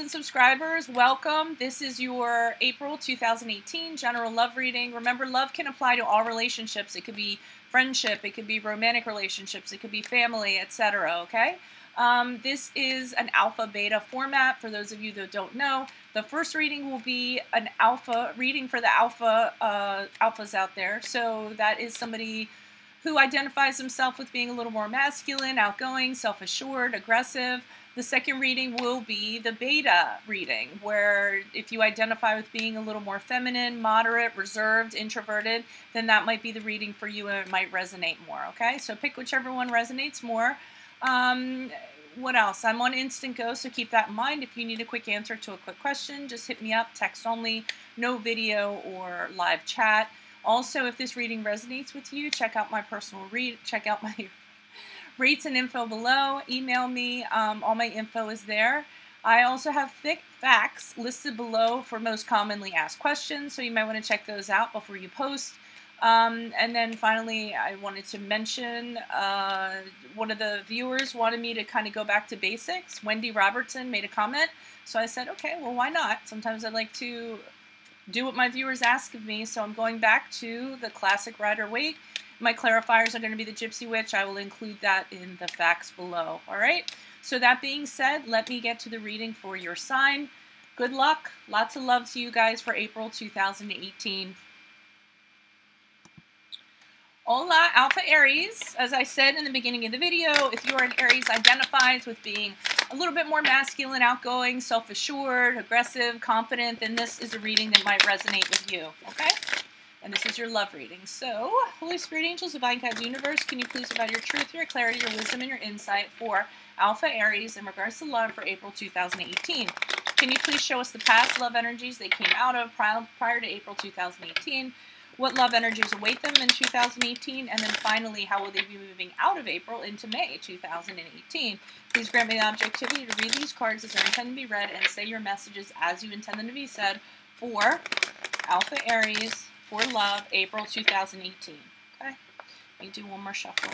and subscribers, welcome. This is your April 2018 general love reading. Remember, love can apply to all relationships. It could be friendship, it could be romantic relationships, it could be family, etc. Okay? This is an alpha beta format. For those of you that don't know, the first reading will be an alpha reading for the alphas out there. So that is somebody who identifies himself with being a little more masculine, outgoing, self-assured, aggressive. The second reading will be the beta reading, where if you identify with being a little more feminine, moderate, reserved, introverted, then that might be the reading for you and it might resonate more, okay? So pick whichever one resonates more. What else? I'm on Instant Go, so keep that in mind. If you need a quick answer to a quick question, just hit me up, text only, no video or live chat. Also, if this reading resonates with you, check out my personal check out my rates and info below. Email me. All my info is there. I also have FAQS listed below for most commonly asked questions, so you might want to check those out before you post. And then finally, I wanted to mention one of the viewers wanted me to kind of go back to basics. Wendy Robertson made a comment, so I said, okay, well, why not? Sometimes I'd like to do what my viewers ask of me, so I'm going back to the classic Rider Waite. My clarifiers are going to be the Gypsy Witch. I will include that in the facts below. All right? So that being said, let me get to the reading for your sign. Good luck. Lots of love to you guys for April 2018. Hola, Alpha Aries. As I said in the beginning of the video, if you are an Aries identifies with being a little bit more masculine, outgoing, self-assured, aggressive, confident, then this is a reading that might resonate with you, okay? And this is your love reading. So, Holy Spirit, Angels, Divine Guides, Universe, can you please provide your truth, your clarity, your wisdom, and your insight for Alpha Aries in regards to love for April 2018? Can you please show us the past love energies they came out of prior to April 2018? What love energies await them in 2018? And then finally, how will they be moving out of April into May 2018? Please grant me the objectivity to read these cards as they're intended to be read and say your messages as you intend them to be said for Alpha Aries for love, April 2018. Okay? Let me do one more shuffle.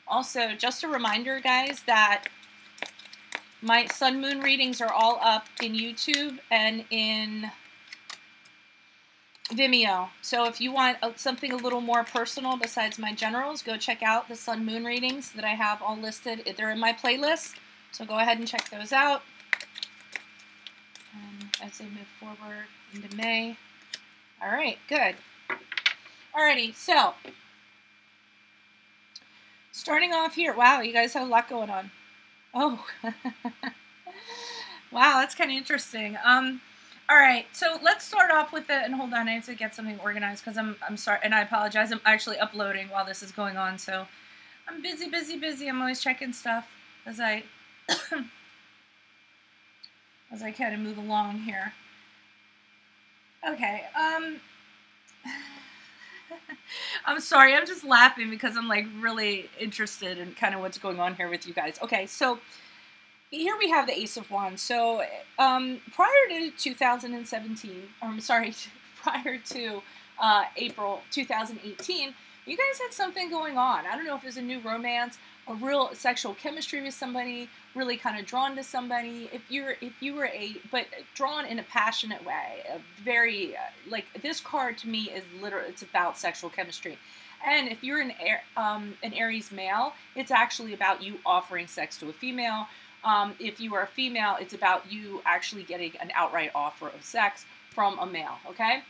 Also, just a reminder, guys, that my sun moon readings are all up in YouTube and in Vimeo. So if you want something a little more personal besides my generals, go check out the sun moon readings that I have all listed. They're in my playlist, so go ahead and check those out. As they move forward into May. All right, good. Alrighty, so starting off here. Wow, you guys have a lot going on. Oh, wow, that's kind of interesting. All right, so let's start off with it. And hold on, I have to get something organized because I'm sorry, and I apologize. I'm actually uploading while this is going on, so I'm busy. I'm always checking stuff as I as I kind of move along here. Okay, I'm sorry, I'm just laughing because I'm like really interested in kind of what's going on here with you guys. Okay, so here we have the Ace of Wands. So prior to 2017, I'm sorry, prior to April 2018, you guys had something going on. I don't know if it was a new romance, a real sexual chemistry with somebody, really kind of drawn to somebody. If you were but drawn in a passionate way, a very like this card to me is literally, it's about sexual chemistry. And if you're an Aries male, it's actually about you offering sex to a female. If you are a female, it's about you actually getting an outright offer of sex from a male, okay?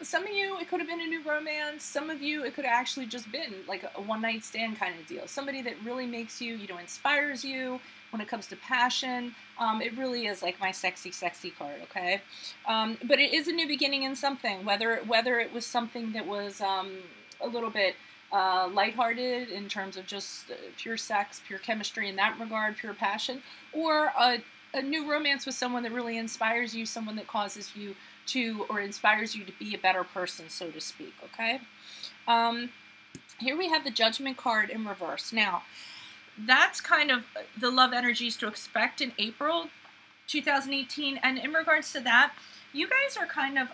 Some of you, it could have been a new romance. Some of you, it could have actually just been like a one-night stand kind of deal. Somebody that really makes you, inspires you when it comes to passion. It really is like my sexy card, okay? But it is a new beginning in something, whether it was something that was a little bit lighthearted in terms of just pure sex, pure chemistry in that regard, pure passion, or a new romance with someone that really inspires you, someone that causes you to, or inspires you to be a better person, so to speak, okay? Here we have the Judgment card in reverse. Now, that's kind of the love energies to expect in April 2018, and in regards to that, you guys are kind of,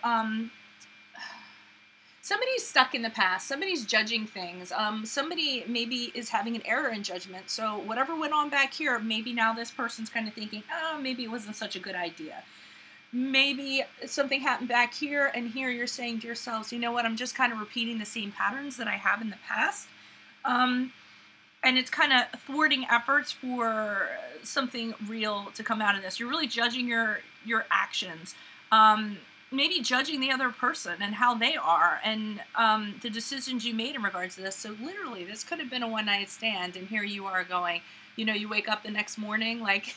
somebody's stuck in the past. Somebody's judging things. Somebody maybe is having an error in judgment. So whatever went on back here, maybe now this person's kind of thinking, oh, maybe it wasn't such a good idea. Maybe something happened back here, and here you're saying to yourselves, you know what, I'm just kind of repeating the same patterns that I have in the past. And it's kind of thwarting efforts for something real to come out of this. You're really judging your actions. Maybe judging the other person and how they are, and the decisions you made in regards to this. So literally, this could have been a one-night stand, and here you are going, you know, you wake up the next morning, like,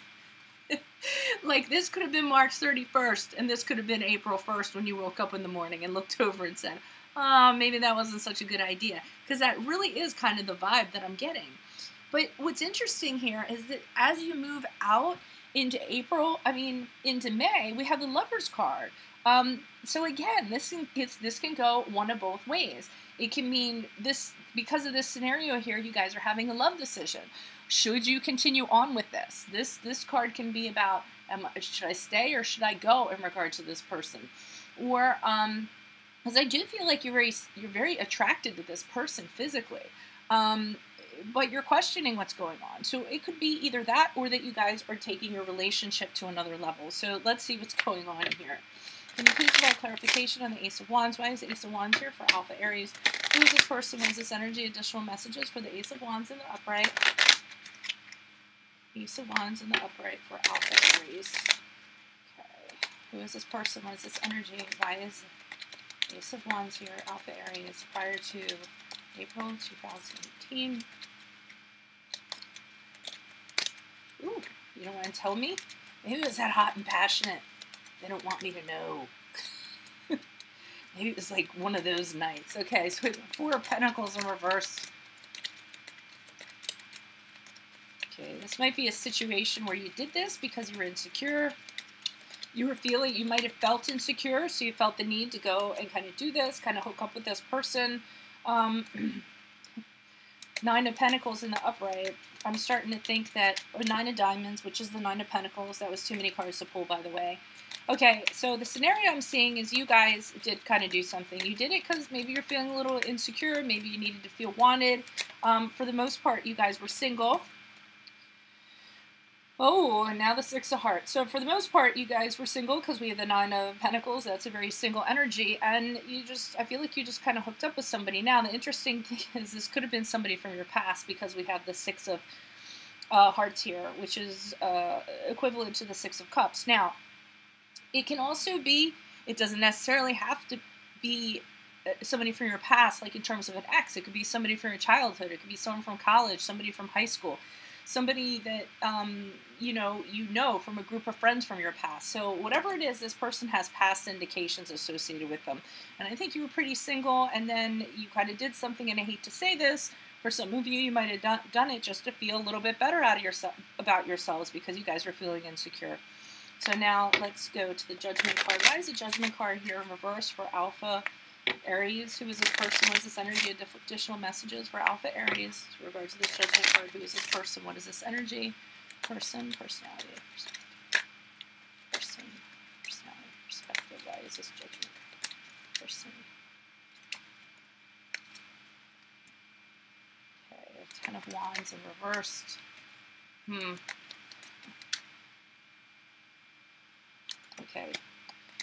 like this could have been March 31st, and this could have been April 1st when you woke up in the morning and looked over and said, oh, maybe that wasn't such a good idea. Because that really is kind of the vibe that I'm getting. But what's interesting here is that as you move out into April, into May, we have the Lover's card. So again, this can go one of both ways. It can mean this, because of this scenario here, you guys are having a love decision. Should you continue on with this? This card can be about, should I stay or should I go in regard to this person? Or, because I do feel like you're very attracted to this person physically, but you're questioning what's going on. So it could be either that or that you guys are taking your relationship to another level. So let's see what's going on here. Can you please provide clarification on the Ace of Wands? Why is the Ace of Wands here for Alpha Aries? Who is this person? What is this energy? Additional messages for the Ace of Wands in the upright. Ace of Wands in the upright for Alpha Aries. Okay. Who is this person? What is this energy? Why is Ace of Wands here, Alpha Aries, prior to April 2018? Ooh, you don't want to tell me? Maybe it was that hot and passionate. They don't want me to know. Maybe it was like one of those nights. Okay, so we have 4 of Pentacles in reverse. Okay, this might be a situation where you did this because you were insecure. You might have felt insecure, so you felt the need to go and kind of do this, kind of hook up with this person. 9 of Pentacles in the upright. I'm starting to think that 9 of Diamonds, which is the 9 of Pentacles. That was too many cards to pull, by the way. Okay, so the scenario I'm seeing is you guys did kind of do something. You did it because maybe you're feeling a little insecure. Maybe you needed to feel wanted. For the most part, you guys were single. Oh, and now the 6 of Hearts. So for the most part, you guys were single because we have the 9 of Pentacles. That's a very single energy. And I feel like you just kind of hooked up with somebody. Now, the interesting thing is this could have been somebody from your past because we have the 6 of Hearts here, which is equivalent to the 6 of Cups. Now, it can also be, it doesn't necessarily have to be somebody from your past, like in terms of an ex. It could be somebody from your childhood. It could be someone from college, somebody from high school. Somebody that, you know from a group of friends from your past. So whatever it is, this person has past indications associated with them. And I think you were pretty single, and then you kind of did something, and I hate to say this, for some of you, you might have done it just to feel a little bit better about yourselves because you guys were feeling insecure. So now let's go to the Judgment card. Why is the Judgment card here in reverse for Alpha Aries? Who is this person? What is this energy? Additional messages for Alpha Aries with regard to this Judgment card. Who is this person? What is this energy? Person, personality, perspective. Person, personality, perspective. Why is this Judgment? Person. Okay, 10 of Wands in reversed. Okay.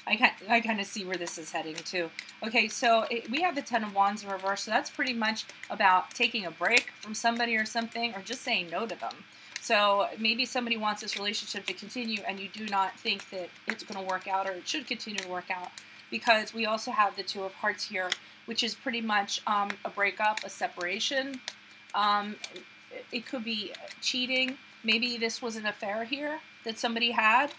I kind of see where this is heading too. Okay, so we have the 10 of Wands in reverse, so that's pretty much about taking a break from somebody or something, or just saying no to them. So maybe somebody wants this relationship to continue, and you do not think that it's going to work out, or it should continue to work out, because we also have the 2 of Hearts here, which is pretty much a breakup, a separation. It could be cheating. Maybe this was an affair here that somebody had.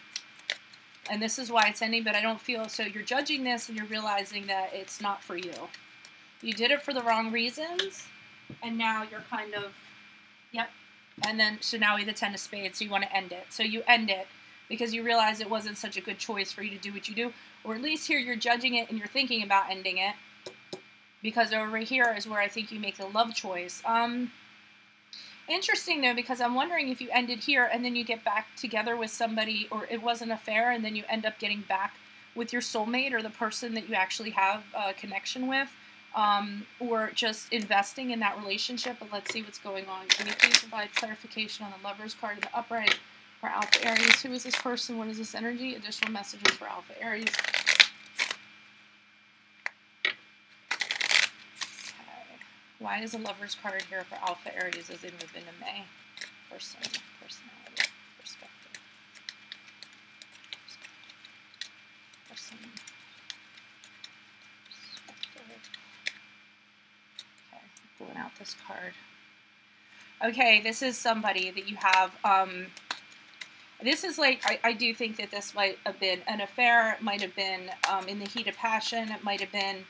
And this is why it's ending, but I don't feel, so you're judging this and you're realizing that it's not for you. You did it for the wrong reasons, and now you're kind of, yep. And then, so now we have the 10 of Spades, so you want to end it. So you end it because you realize it wasn't such a good choice for you to do what you do, or at least here you're judging it and you're thinking about ending it, because over here is where I think you make the love choice. Interesting, though, because I'm wondering if you ended here and then you get back together with somebody, or it was an affair, and then you end up getting back with your soulmate or the person that you actually have a connection with. or just investing in that relationship. But let's see what's going on. Can you please provide clarification on the Lovers card in the upright for Alpha Aries? Who is this person? What is this energy? Additional messages for Alpha Aries. Okay. Why is the Lovers card here for Alpha Aries as they move into May? Person, personality, perspective. Person. Okay, pulling out this card. Okay, this is somebody that you have, this is like, I do think that this might have been an affair. It might have been in the heat of passion. It might have been,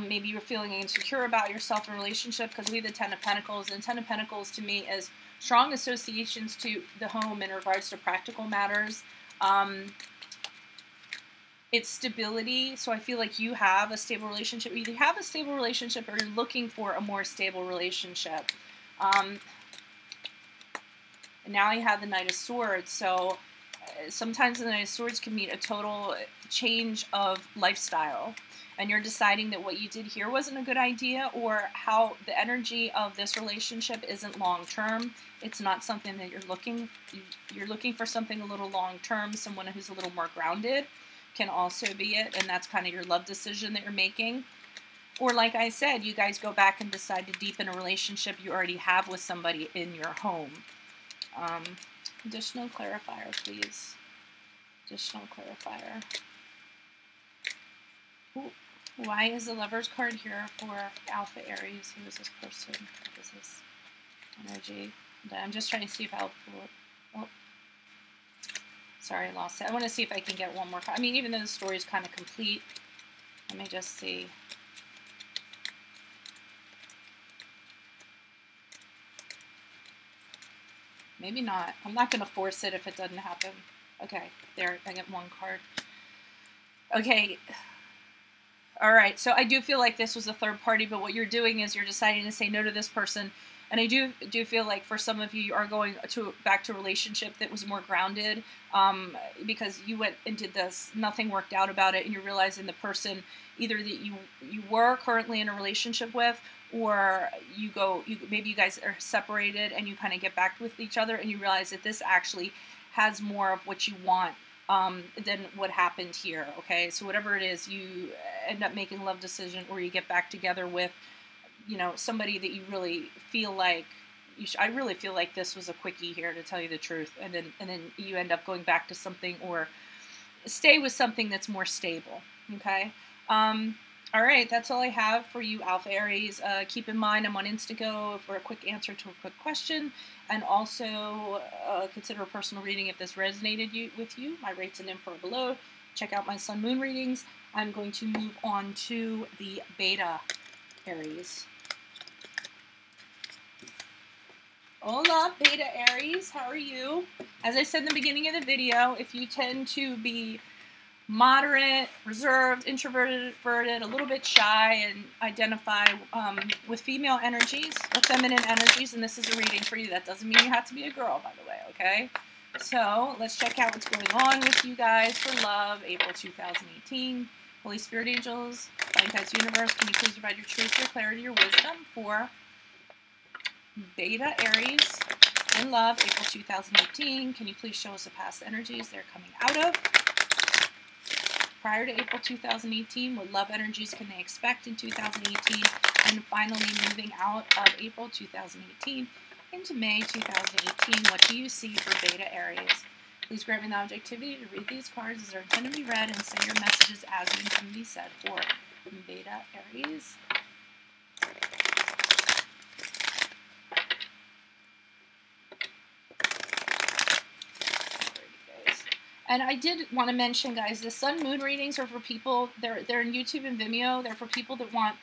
maybe you were feeling insecure about yourself in a relationship, because we have the Ten of Pentacles, and Ten of Pentacles to me is strong associations to the home in regards to practical matters. It's stability, so I feel like you have a stable relationship. You either have a stable relationship or you're looking for a more stable relationship. And now you have the Knight of Swords, so sometimes the Knight of Swords can mean a total change of lifestyle, and you're deciding that what you did here wasn't a good idea, or how the energy of this relationship isn't long-term. It's not something that you're looking for something a little long-term, someone who's a little more grounded. Can also be it, and that's kind of your love decision that you're making. Or like I said, you guys go back and decide to deepen a relationship you already have with somebody in your home. Additional clarifier, please. Additional clarifier. Ooh. Why is the Lovers card here for Alpha Aries? Who is this person? What is this energy? I'm just trying to see if I'll pull it. Oh. Sorry, I lost it. I want to see if I can get one more. I mean, even though the story is kind of complete, let me just see. Maybe not. I'm not going to force it if it doesn't happen. Okay, there, I get one card. Okay. All right, so I do feel like this was a third party, but what you're doing is you're deciding to say no to this person. And I do feel like for some of you, you are going back to a relationship that was more grounded, because you went and did this, nothing worked out about it, and you're realizing the person either that you were currently in a relationship with, or maybe you guys are separated and you kind of get back with each other, and you realize that this actually has more of what you want than what happened here. Okay, so whatever it is, you end up making a love decision, or you get back together with, you know, somebody that you really feel like I really feel like this was a quickie here, to tell you the truth, and then you end up going back to something, or stay with something that's more stable. Okay. All right, that's all I have for you, Alpha Aries. Keep in mind, I'm on Instago for a quick answer to a quick question, and also consider a personal reading if this resonated with you. My rates and info are below. Check out my Sun Moon readings. I'm going to move on to the Beta Aries. Hola, Beta Aries. How are you? As I said in the beginning of the video, if you tend to be moderate, reserved, introverted, a little bit shy, and identify with female energies or feminine energies, and this is a reading for you. That doesn't mean you have to be a girl, by the way, okay? So let's check out what's going on with you guys for love, April 2018. Holy Spirit Angels, Divine Guides, Universe, can you please provide your truth, your clarity, your wisdom for Beta Aries in love, April 2018. Can you please show us the past energies they're coming out of? Prior to April 2018, what love energies can they expect in 2018? And finally, moving out of April 2018 into May 2018, what do you see for Beta Aries? Please grant me the objectivity to read these cards as they're intended to be read, and say your messages as they intend to be said for Beta Aries. And I did want to mention, guys, the Sun Moon readings are for people, they're in YouTube and Vimeo. They're for people that want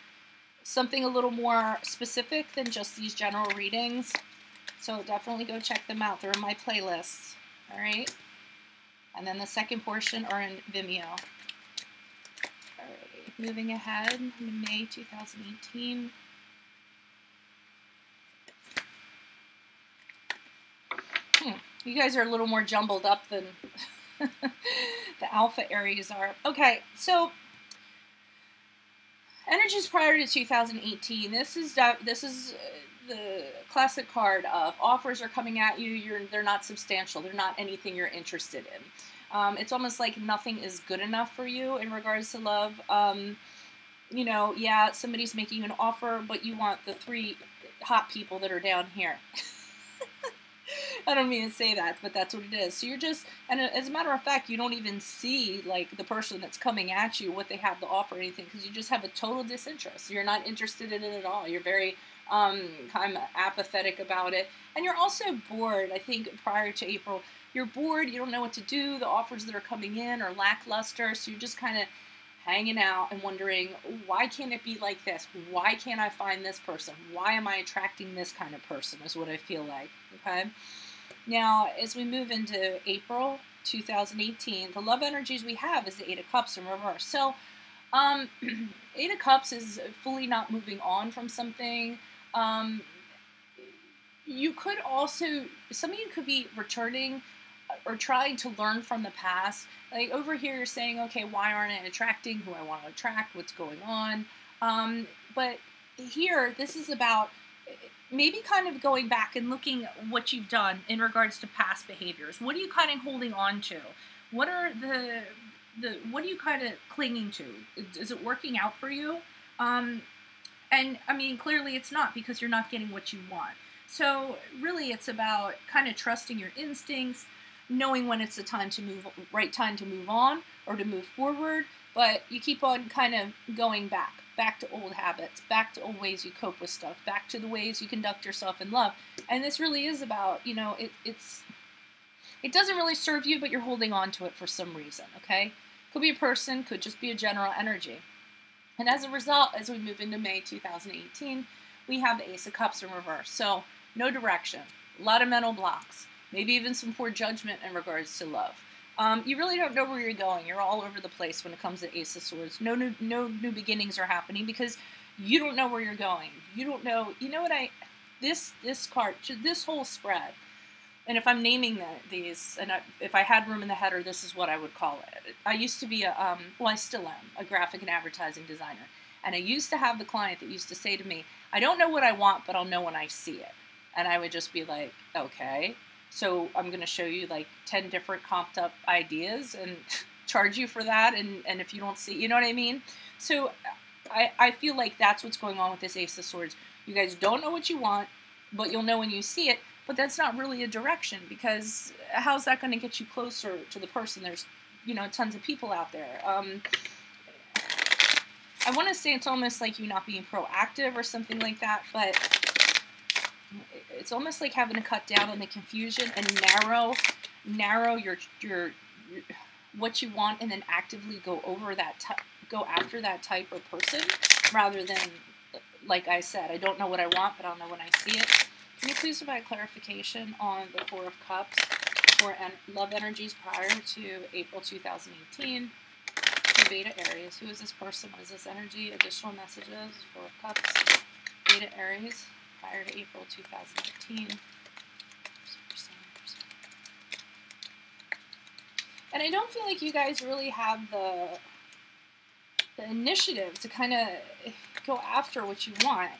something a little more specific than just these general readings. So definitely go check them out. They're in my playlists. All right. And then the second portion are in Vimeo. All right. Moving ahead, May 2018. You guys are a little more jumbled up than the Alpha Aries are. Okay, so Energies prior to 2018. This is the classic card of offers are coming at you. They're not substantial. They're not anything you're interested in. It's almost like nothing is good enough for you in regards to love. You know, yeah, somebody's making an offer, but you want the 3 hot people that are down here. I don't mean to say that, but that's what it is. So you're just, and as a matter of fact, you don't even see, like, the person that's coming at you, what they have to offer or anything, because you just have a total disinterest. You're not interested in it at all. You're very kind of apathetic about it. And you're also bored. I think prior to April, you're bored. You don't know what to do. The offers that are coming in are lackluster. So you're just kind of hanging out and wondering, why can't it be like this? Why can't I find this person? Why am I attracting this kind of person is what I feel like, okay? Now, as we move into April 2018, the love energies we have is the 8 of Cups in reverse. So, 8 of Cups is fully not moving on from something. You could also, some of you could be returning or trying to learn from the past. Like over here, you're saying, okay, why aren't I attracting who I want to attract? What's going on? But here, this is about maybe kind of going back and looking at what you've done in regards to past behaviors. What are you kind of holding on to? What are what are you kind of clinging to? Is it working out for you? And I mean, clearly it's not, because you're not getting what you want. So really it's about kind of trusting your instincts, knowing when it's the time to right time to move on or to move forward, but you keep on kind of going back to old habits, back to old ways you cope with stuff, back to the ways you conduct yourself in love. And this really is about, you know, it doesn't really serve you, but you're holding on to it for some reason, okay? Could be a person, could just be a general energy. And as a result, as we move into May 2018, we have the Ace of Cups in reverse. So no direction, a lot of mental blocks, maybe even some poor judgment in regards to love. You really don't know where you're going. You're all over the place when it comes to Ace of Swords. No new beginnings are happening because you don't know where you're going. You don't know. You know what this card, this whole spread, and if I'm naming these, and if I had room in the header, this is what I would call it. I used to be well, I still am, a graphic and advertising designer. And I used to have the client that used to say to me, I don't know what I want, but I'll know when I see it. And I would just be like, okay. So I'm going to show you like 10 different comped up ideas and charge you for that. And if you don't see, you know what I mean? So I feel like that's what's going on with this Ace of Swords. You guys don't know what you want, but you'll know when you see it. But that's not really a direction, because how's that going to get you closer to the person? There's, you know, tons of people out there. I want to say it's almost like you not being proactive or something like that, but it's almost like having to cut down on the confusion and narrow your what you want, and then actively go after that type of person, rather than, like I said, I don't know what I want, but I'll know when I see it. Can you please provide clarification on the 4 of Cups for love energies prior to April 2018? Beta Aries. Who is this person? What is this energy? Additional messages. 4 of Cups. Beta Aries prior to April 2018. And I don't feel like you guys really have the initiative to kind of go after what you want.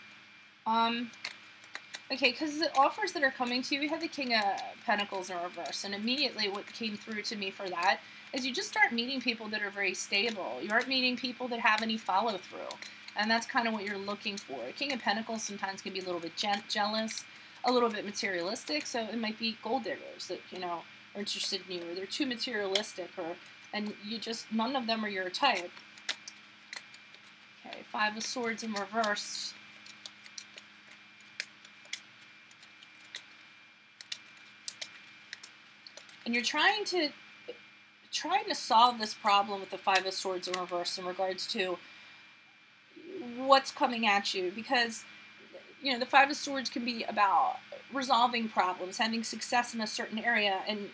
Okay, because the offers that are coming to you, we have the King of Pentacles in reverse, and immediately what came through to me for that is you just start meeting people that are very stable. You aren't meeting people that have any follow-through, and that's kind of what you're looking for. King of Pentacles sometimes can be a little bit jealous, a little bit materialistic, so it might be gold diggers that, you know, are interested in you, or they're too materialistic, and you just, none of them are your type. Okay, 5 of Swords in reverse. And you're trying to solve this problem with the 5 of Swords in reverse in regards to what's coming at you, because, you know, the 5 of Swords can be about resolving problems, having success in a certain area, and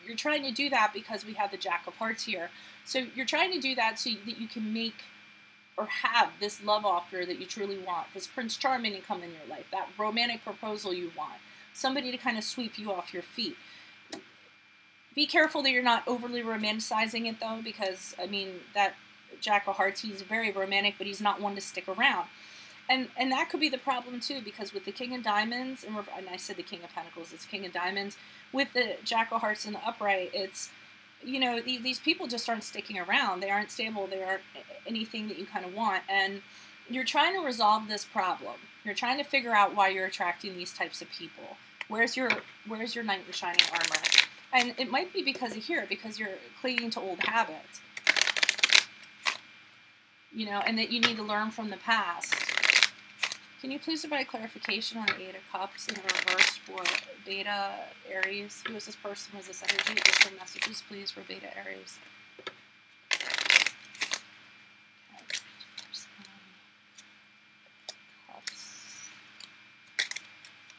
you're trying to do that because we have the Jack of Hearts here. So you're trying to do that so that you can make or have this love offer that you truly want, this Prince Charming to come in your life, that romantic proposal you want, somebody to kind of sweep you off your feet. Be careful that you're not overly romanticizing it, though, because, I mean, that Jack of Hearts, he's very romantic, but he's not one to stick around. And that could be the problem too, because with the King of Diamonds, and I said the King of Pentacles, it's King of Diamonds. With the Jack of Hearts in the upright, it's, you know, these people just aren't sticking around. They aren't stable. They aren't anything that you kind of want. And you're trying to resolve this problem. You're trying to figure out why you're attracting these types of people. Where's your knight in shining armor? And it might be because of here, because you're clinging to old habits. You know, and that you need to learn from the past. Can you please provide clarification on the Eight of Cups in reverse for Beta Aries? Who is this person? Was this energy? Different messages, please, for Beta Aries.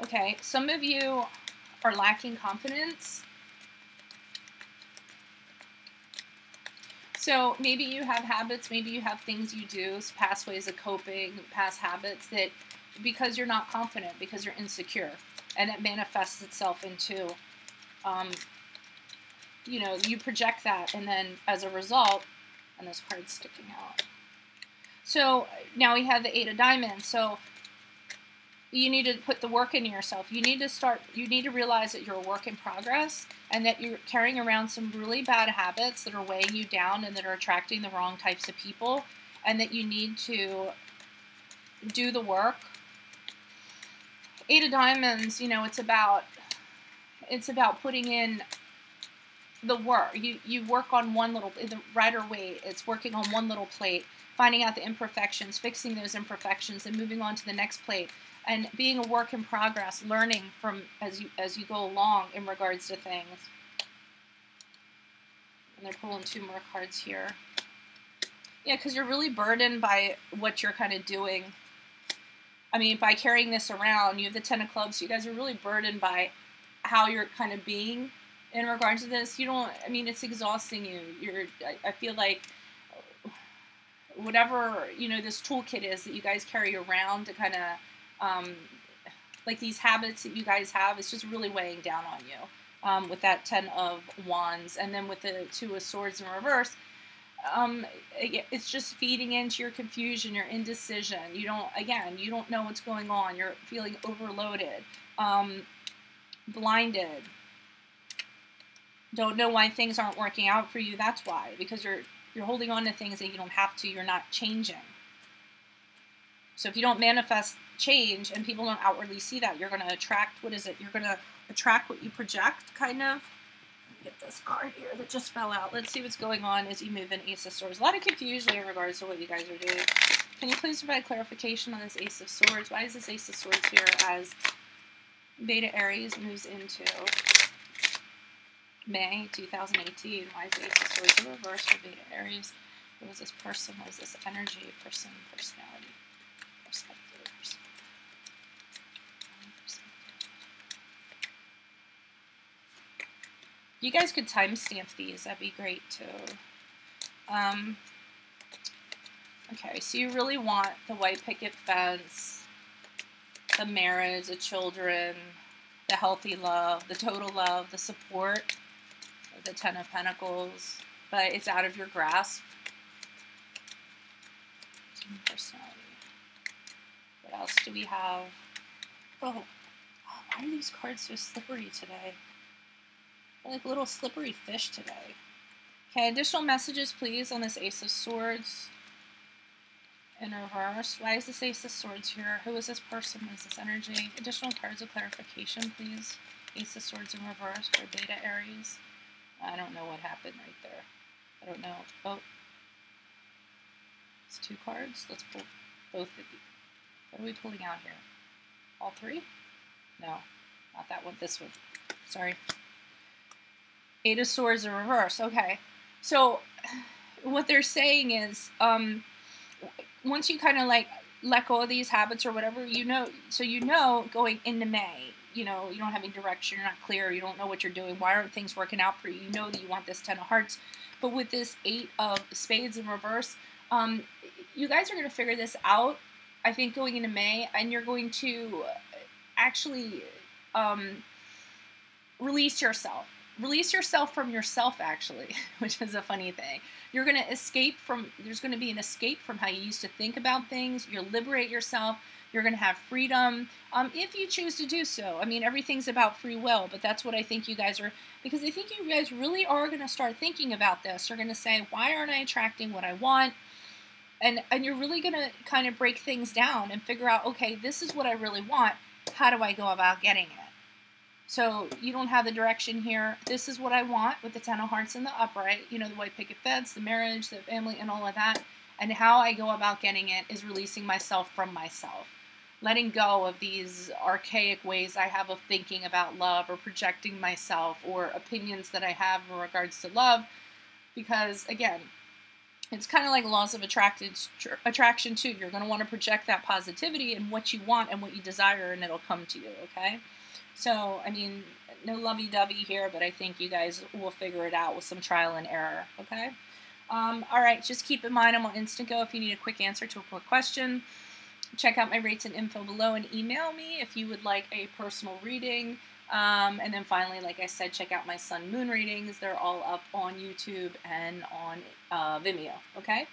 Okay, some of you are lacking confidence. So maybe you have habits, maybe you have things you do, past ways of coping, past habits that, because you're not confident, because you're insecure, and it manifests itself into, you know, you project that, and then as a result, and this card's sticking out. So now we have the Eight of Diamonds. So you need to put the work into yourself. You need to realize that you're a work in progress, and that you're carrying around some really bad habits that are weighing you down and that are attracting the wrong types of people, and that you need to do the work. Eight of Diamonds, you know, it's about putting in the work. You work on one little, the Rider Waite, it's working on one little plate, finding out the imperfections, fixing those imperfections, and moving on to the next plate. And being a work in progress, learning from as you go along in regards to things. And they're pulling two more cards here. Yeah, because you're really burdened by what you're kind of doing. I mean, by carrying this around, you have the Ten of Clubs, so you guys are really burdened by how you're kind of being in regards to this. You don't, I mean, it's exhausting you. I feel like whatever, you know, this toolkit is that you guys carry around to kind of, like these habits that you guys have, it's just really weighing down on you, with that Ten of Wands, and then with the Two of Swords in reverse, it's just feeding into your confusion, your indecision. You don't know what's going on. You're feeling overloaded, blinded, don't know why things aren't working out for you. That's why, because you're holding on to things that you don't have to. You're not changing. So if you don't manifest change and people don't outwardly see that, you're going to attract, what is it? You're going to attract what you project, kind of. Get this card here that just fell out. Let's see what's going on as you move in Ace of Swords. A lot of confusion in regards to what you guys are doing. Can you please provide clarification on this Ace of Swords? Why is this Ace of Swords here as Beta Aries moves into May 2018? Why is the Ace of Swords in reverse for Beta Aries? Who is this person? What is this energy, person, personality? You guys could timestamp these. That'd be great too. Okay, so you really want the white picket fence, the marriage, the children, the healthy love, the total love, the support, the Ten of Pentacles, but it's out of your grasp. Personality. What else do we have? Oh, why are these cards so slippery today? They're like little slippery fish today. Okay, additional messages, please, on this Ace of Swords in reverse. Why is this Ace of Swords here? Who is this person? Is this energy? Additional cards of clarification, please. Ace of Swords in reverse for Beta Aries. I don't know what happened right there. I don't know. Oh. It's two cards. Let's pull both of you. What are we pulling out here? All three? No, not that one. This one. Sorry. Eight of Swords in reverse. Okay. So what they're saying is, once you kind of like let go of these habits or whatever, you know, so you know going into May, you know, you don't have any direction, you're not clear, you don't know what you're doing, why aren't things working out for you? You know that you want this Ten of Hearts. But with this Eight of Spades in reverse, you guys are going to figure this out, I think, going into May, and you're going to actually release yourself. release yourself from yourself, actually, which is a funny thing. You're going to escape from, there's going to be an escape from how you used to think about things. You'll liberate yourself. You're going to have freedom if you choose to do so. I mean, everything's about free will, but that's what I think you guys are, because I think you guys really are going to start thinking about this. You're going to say, why aren't I attracting what I want? And you're really going to kind of break things down and figure out, okay, this is what I really want. How do I go about getting it? So you don't have the direction here. This is what I want with the Ten of Hearts and the upright, you know, the white picket fence, the marriage, the family, and all of that. And how I go about getting it is releasing myself from myself. Letting go of these archaic ways I have of thinking about love or projecting myself or opinions that I have in regards to love. Because, again, it's kind of like laws of attraction too. You're going to want to project that positivity and what you want and what you desire, and it'll come to you, okay? So, I mean, no lovey-dovey here, but I think you guys will figure it out with some trial and error, okay? All right, just keep in mind I'm on Instago if you need a quick answer to a quick question. Check out my rates and info below and email me if you would like a personal reading. And then finally, like I said, check out my sun moon readings. They're all up on YouTube and on Vimeo, okay?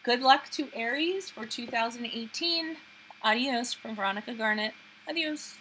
Good luck to Aries for 2018. Adios from Veronica Garnett. Adios.